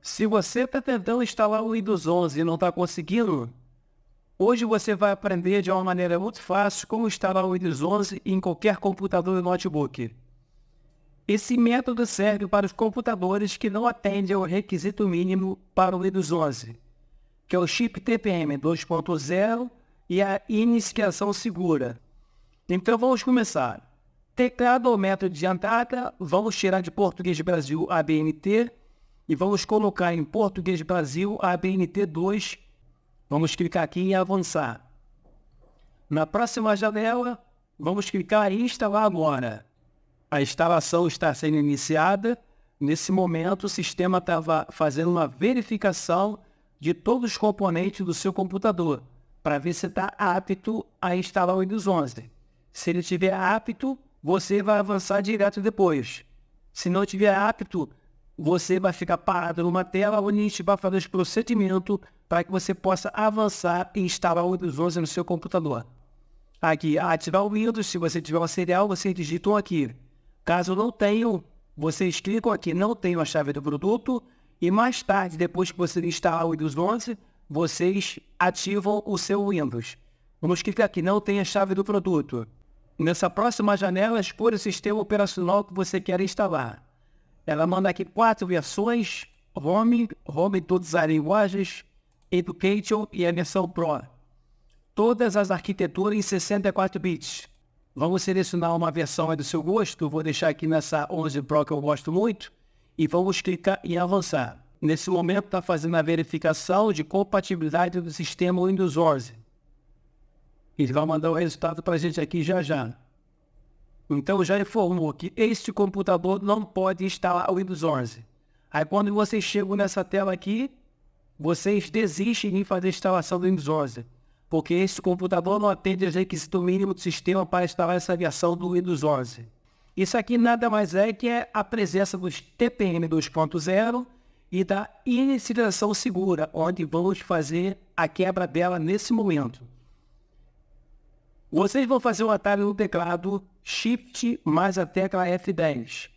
Se você está tentando instalar o Windows 11 e não está conseguindo, hoje você vai aprender de uma maneira muito fácil como instalar o Windows 11 em qualquer computador e notebook. Esse método serve para os computadores que não atendem ao requisito mínimo para o Windows 11, que é o chip TPM 2.0 e a inicialização segura. Então vamos começar. Teclado ou método de entrada, vamos tirar de Português Brasil ABNT e vamos colocar em Português Brasil ABNT 2. Vamos clicar aqui em avançar. Na próxima janela, vamos clicar em instalar agora. A instalação está sendo iniciada. Nesse momento, o sistema estava fazendo uma verificação de todos os componentes do seu computador para ver se está apto a instalar o Windows 11. Se ele estiver apto, você vai avançar direto depois. Se não estiver apto, você vai ficar parado numa tela onde a gente vai fazer esse procedimento para que você possa avançar e instalar o Windows 11 no seu computador. Aqui, ativar o Windows. Se você tiver uma serial, vocês digitam aqui. Caso não tenham, vocês clicam aqui, não tenham a chave do produto, e mais tarde, depois que você instalar o Windows 11, vocês ativam o seu Windows. Vamos clicar aqui, não tem a chave do produto. Nessa próxima janela, escolha o sistema operacional que você quer instalar. Ela manda aqui 4 versões: Home em todas as linguagens, Education e a versão Pro. Todas as arquiteturas em 64 bits. Vamos selecionar uma versão do seu gosto. Vou deixar aqui nessa 11 Pro que eu gosto muito. E vamos clicar em avançar. Nesse momento está fazendo a verificação de compatibilidade do sistema Windows 11. Ele vai mandar o resultado para a gente aqui já já. Então já informou que este computador não pode instalar o Windows 11. Aí quando vocês chegam nessa tela aqui, vocês desistem de fazer a instalação do Windows 11. Porque este computador não atende ao requisito mínimo do sistema para instalar essa versão do Windows 11. Isso aqui nada mais é que a presença dos TPM 2.0 e da inicialização segura, onde vamos fazer a quebra dela nesse momento. Vocês vão fazer um atalho no teclado Shift mais a tecla F10.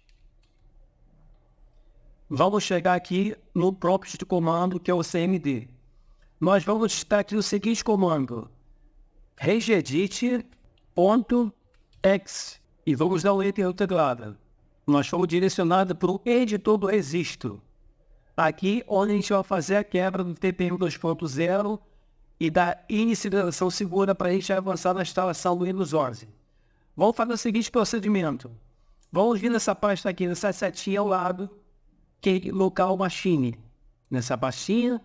Vamos chegar aqui no prompt de comando, que é o CMD. Nós vamos estar aqui o seguinte comando: regedit.x e vamos dar um enter no teclado. Nós fomos direcionados para o editor do registro. Aqui onde a gente vai fazer a quebra do TPM 2.0 e da inicialização segura para a gente avançar na instalação do Windows 11. Vamos fazer o seguinte procedimento. Vamos vir nessa pasta aqui, nessa setinha ao lado, que é local machine. Nessa pastinha,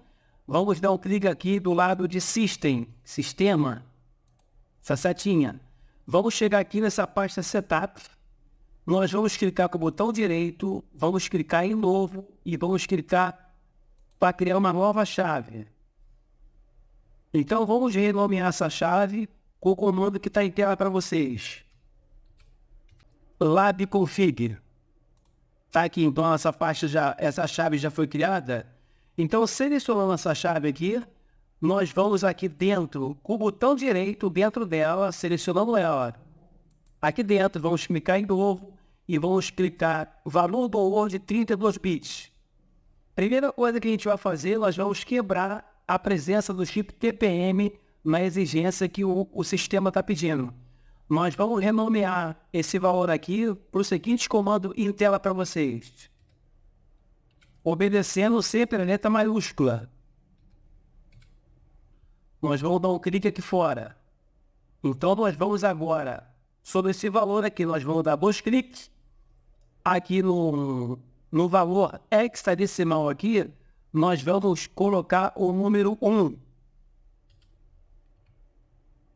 vamos dar um clique aqui do lado de System, Sistema, essa setinha. Vamos chegar aqui nessa pasta Setup. Nós vamos clicar com o botão direito, vamos clicar em Novo e vamos clicar para criar uma nova chave. Então vamos renomear essa chave com o comando que está em tela para vocês. labconfig. Tá aqui, então essa chave já foi criada. Então, selecionando essa chave aqui, nós vamos aqui dentro, com o botão direito dentro dela, selecionando ela. Aqui dentro, vamos clicar em novo e vamos clicar valor do Word 32 bits. Primeira coisa que a gente vai fazer, nós vamos quebrar a presença do chip TPM na exigência que o sistema está pedindo. Nós vamos renomear esse valor aqui para o seguinte comando em tela para vocês. Obedecendo sempre a letra maiúscula. Nós vamos dar um clique aqui fora. Então nós vamos agora, sobre esse valor aqui, nós vamos dar 2 cliques. Aqui no valor hexadecimal aqui, nós vamos colocar o número 1.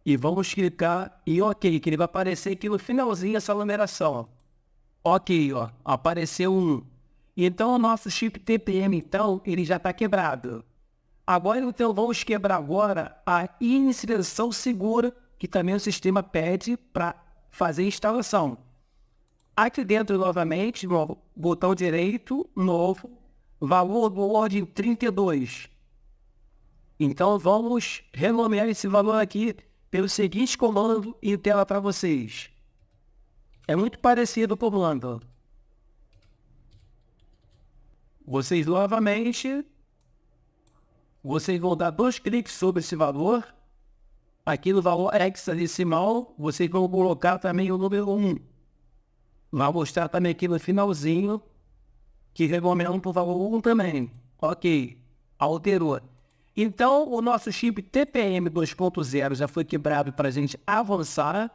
E vamos clicar em OK, que ele vai aparecer aqui no finalzinho essa numeração. OK, ó, apareceu 1. Então o nosso chip TPM, então, ele já está quebrado. Agora, então, vamos quebrar agora a inicialização segura, que também o sistema pede para fazer a instalação. Aqui dentro, novamente, no botão direito, novo, valor do Word 32. Então, vamos renomear esse valor aqui pelo seguinte comando em tela para vocês. É muito parecido o comando. Vocês novamente, vocês vão dar 2 cliques sobre esse valor. Aqui no valor hexadecimal, vocês vão colocar também o número 1. Vai mostrar também aqui no finalzinho, que recomenda para o valor 1 também. Ok, alterou. Então, o nosso chip TPM 2.0 já foi quebrado para a gente avançar.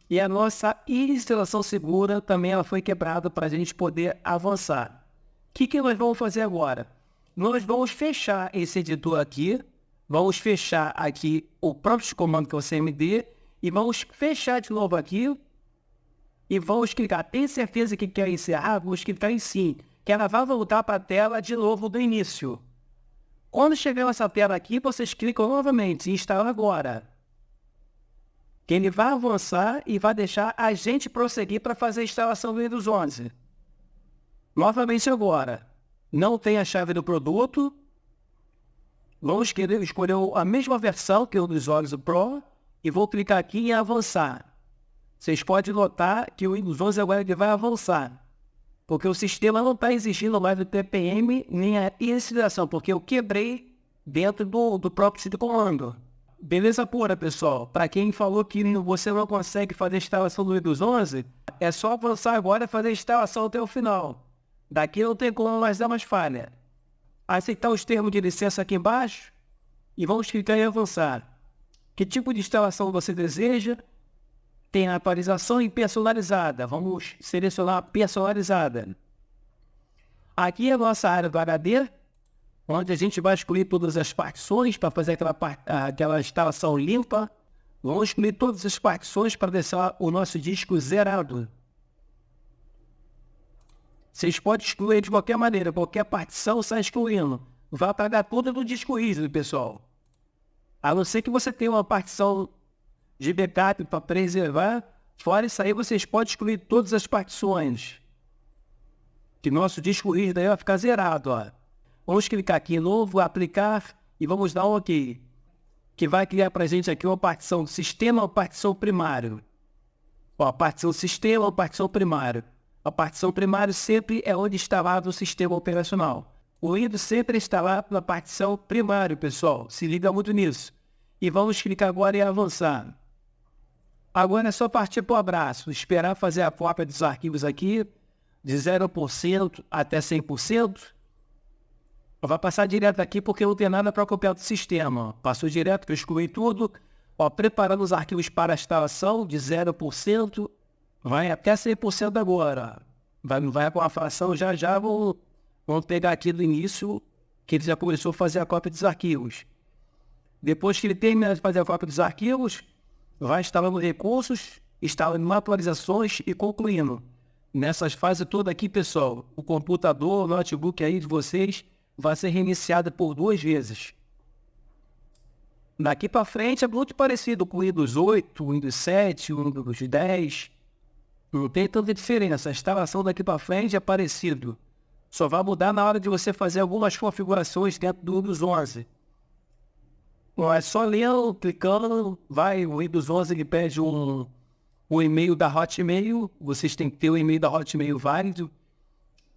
E a nossa instalação segura também ela foi quebrada para a gente poder avançar. O que nós vamos fazer agora? Nós vamos fechar esse editor aqui. Vamos fechar aqui o próprio comando que é o CMD. E vamos fechar de novo aqui. E vamos clicar. Tem certeza que quer encerrar? Vamos clicar em sim. Que ela vai voltar para a tela de novo do início. Quando chegar nessa tela aqui, vocês clicam novamente em instalar agora. Que ele vai avançar e vai deixar a gente prosseguir para fazer a instalação do Windows 11. Novamente agora. Não tem a chave do produto. Vamos escolher a mesma versão que o Windows 11 Pro. E vou clicar aqui em avançar. Vocês podem notar que o Windows 11 agora ele vai avançar. Porque o sistema não está exigindo mais do TPM nem a instalação. Porque eu quebrei dentro do próprio sítio de comando. Beleza pura, pessoal. Para quem falou que você não consegue fazer a instalação do Windows 11, é só avançar agora e fazer a instalação até o final. Daqui não tem como mais dar mais falha. Aceitar os termos de licença aqui embaixo e vamos clicar em avançar. Que tipo de instalação você deseja? Tem a atualização e personalizada. Vamos selecionar personalizada. Aqui é a nossa área do HD, onde a gente vai excluir todas as partições para fazer aquela instalação limpa. Vamos excluir todas as partições para deixar o nosso disco zerado. Vocês podem excluir de qualquer maneira, qualquer partição sai excluindo. Vai apagar tudo do disco rígido, pessoal. A não ser que você tenha uma partição de backup para preservar, fora isso aí vocês podem excluir todas as partições. Que nosso disco rígido aí vai ficar zerado, ó. Vamos clicar aqui em novo, aplicar e vamos dar um OK. Que vai criar para a gente aqui uma partição sistema ou partição primário. Ó, a partição sistema ou partição primário. A partição primário sempre é onde está lá o sistema operacional. O Windows sempre está lá na partição primário, pessoal. Se liga muito nisso. E vamos clicar agora em avançar. Agora é só partir para o abraço. Esperar fazer a cópia dos arquivos aqui. De 0% até 100%. Vai passar direto aqui porque não tem nada para copiar do sistema. Passou direto, que eu excluí tudo. Ó, preparando os arquivos para a instalação de 0%. Vai até 100% agora. Vai com a fração já. Vamos pegar aqui do início, que ele já começou a fazer a cópia dos arquivos. Depois que ele terminar de fazer a cópia dos arquivos, vai instalando recursos, instalando atualizações e concluindo. Nessas fases todas aqui, pessoal, o computador, o notebook aí de vocês vai ser reiniciado por 2 vezes. Daqui para frente é muito parecido com o Windows 8, o Windows 7, o Windows 10. Não tem tanta diferença. A instalação daqui para frente é parecido. Só vai mudar na hora de você fazer algumas configurações dentro do Windows 11. Não é só lendo, clicando, vai, o Windows 11 ele pede um e-mail da Hotmail. Vocês têm que ter o e-mail da Hotmail válido.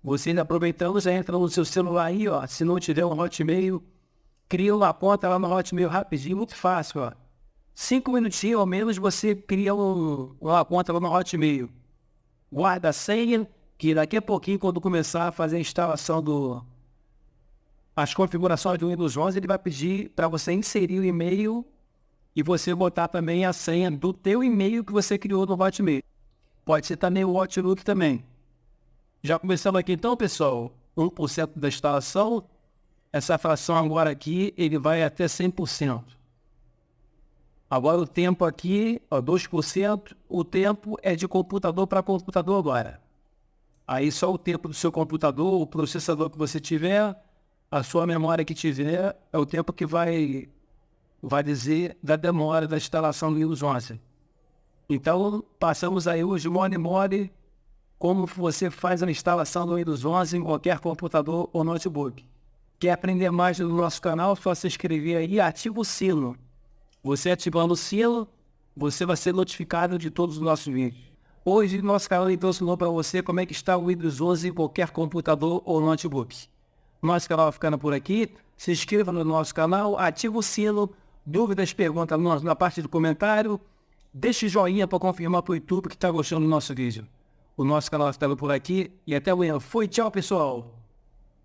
Vocês aproveitando, já entra no seu celular aí, ó. Se não tiver um Hotmail, cria uma conta lá no Hotmail rapidinho, muito fácil, ó. 5 minutinhos ao menos você cria uma conta lá no Hotmail. Guarda a senha, que daqui a pouquinho, quando começar a fazer a instalação as configurações do Windows 11, ele vai pedir para você inserir o e-mail e você botar também a senha do teu e-mail que você criou no Hotmail. Pode ser também o Outlook também. Já começamos aqui então, pessoal, 1% da instalação. Essa fração agora aqui, ele vai até 100%. Agora o tempo aqui, ó, 2%, o tempo é de computador para computador agora. Aí só o tempo do seu computador, o processador que você tiver, a sua memória que tiver, é o tempo que vai dizer da demora da instalação do Windows 11. Então, passamos aí hoje, mole, como você faz a instalação do Windows 11 em qualquer computador ou notebook. Quer aprender mais do nosso canal? Só se inscrever aí e ativa o sino. Você ativando o sino, você vai ser notificado de todos os nossos vídeos. Hoje, nosso canal então ensinou para você como é que está o Windows 11 em qualquer computador ou notebook. Nosso canal vai ficando por aqui. Se inscreva no nosso canal, ativa o sino. Dúvidas, perguntas na parte do comentário. Deixe joinha para confirmar para o YouTube que está gostando do nosso vídeo. O nosso canal está por aqui e até amanhã. Fui, tchau pessoal!